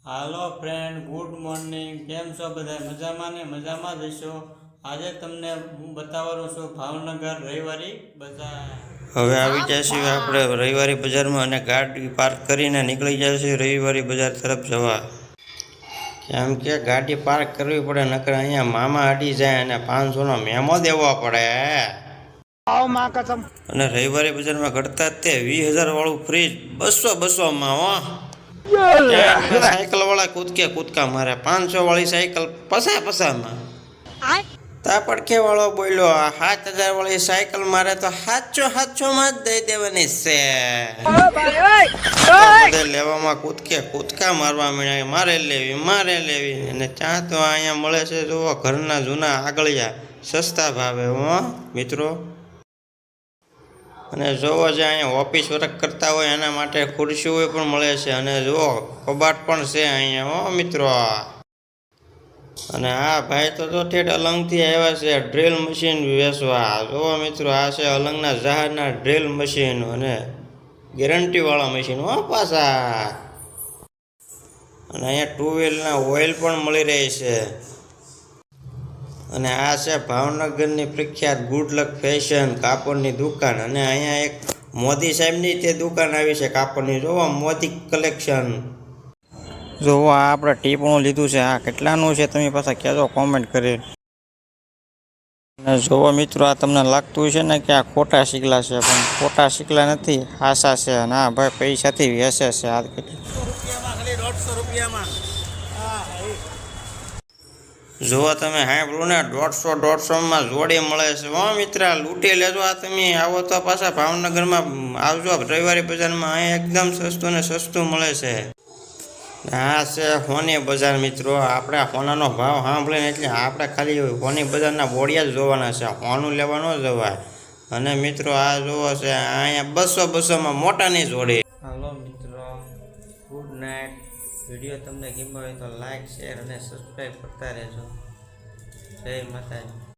હાલો friend, good morning. કેમ છો બધા? મજામાં ને? મજામાં જ હશો. આજે તમને હું બતાવવાનો છું ભાવનગર રવિવારી બજાર. હવે આવી જશે આપણે રવિવારી બજારમાં અને ગાડી પાર્ક કરીને નીકળી જશે રવિવારી બજાર તરફ જવા. કેમ કે ગાડી પાર્ક કરવી પડે, નકર અહીંયા મામા અડી જાય અને 500નો મેમો દેવો પડે. અને રવિવારી બજારમાં ઘટતા તે 20,000 વાળું ફ્રીજ 200-200માં હો. સાયકલ વાળા કૂદકા મારે 500 વાળી સાયકલ પસામાં. તાપડકે વાળો બોલ્યો 7,000 વાળી સાયકલ મારે તો 700માં જ દઈ દેવાની છે. લેવામાં કૂદકા મારવા મળ્યા, મારે લેવી અને ચા તો અહીંયા મળે છે. જુઓ, ઘરના જૂના આગળિયા સસ્તા ભાવે હો મિત્રો. અને જોવો જે અહીંયા ઓફિસ વર્ક કરતા હોય એના માટે ખુરશીઓ પણ મળે છે. અને જુઓ કબાટ પણ છે અહીંયા હો મિત્રો. અને આ ભાઈ તો ઠેઠ અલંગથી આવ્યા છે ડ્રિલ મશીન વેચવા. જુઓ મિત્રો, આ છે અલંગના જહાજના ડ્રિલ મશીન અને ગેરંટીવાળા મશીન હો પાછા. અને અહીંયા 2 વ્હીલના ઓઇલ પણ મળી રહે છે. અને આ છે ભાવનગરની પ્રખ્યાત ગુડ લક ફેશન કાપડની દુકાન. અને અહીંયા એક મોદી સાહેબની તે દુકાન આવી છે કાપડની. જોવો મોદી કલેક્શન. જોવો આ આપણે ટીપણું લીધું છે. આ કેટલાનું છે તમે પાછા કહેજો કોમેન્ટ કરી. અને જોવો મિત્રો, આ તમને લાગતું છે ને કે આ ખોટા શીકલા છે, પણ ખોટા શીકલા નથી, આશા છે. અને આ ભાઈ પૈસાથી વેચે છે. આ જુઓ તમે સાંભળ્યું ને, 150-150માં જોડી મળે છે હો મિત્ર. લૂંટી લેજો આ તમે. આવો તો પાછા ભાવનગરમાં આવજો રવિવારી બજારમાં. અહીં એકદમ સસ્તું ને સસ્તું મળે છે. આ છે હોની બજાર મિત્રો. આપણે હોનાનો ભાવ સાંભળીને એટલે આપણે ખાલી હોની બજારના બોડિયા જ જોવાના છે, હોનું લેવા ન જવાય. અને મિત્રો આ જોવો છે અહીંયા 200-200માં મોટાની જોડી. હાલો મિત્રો, ગુડ નાઇટ. વિડીયો તમને ગમ્યો હોય તો લાઈક, શેર અને સબસ્ક્રાઈબ કરતા રહેજો. જય માતાજી.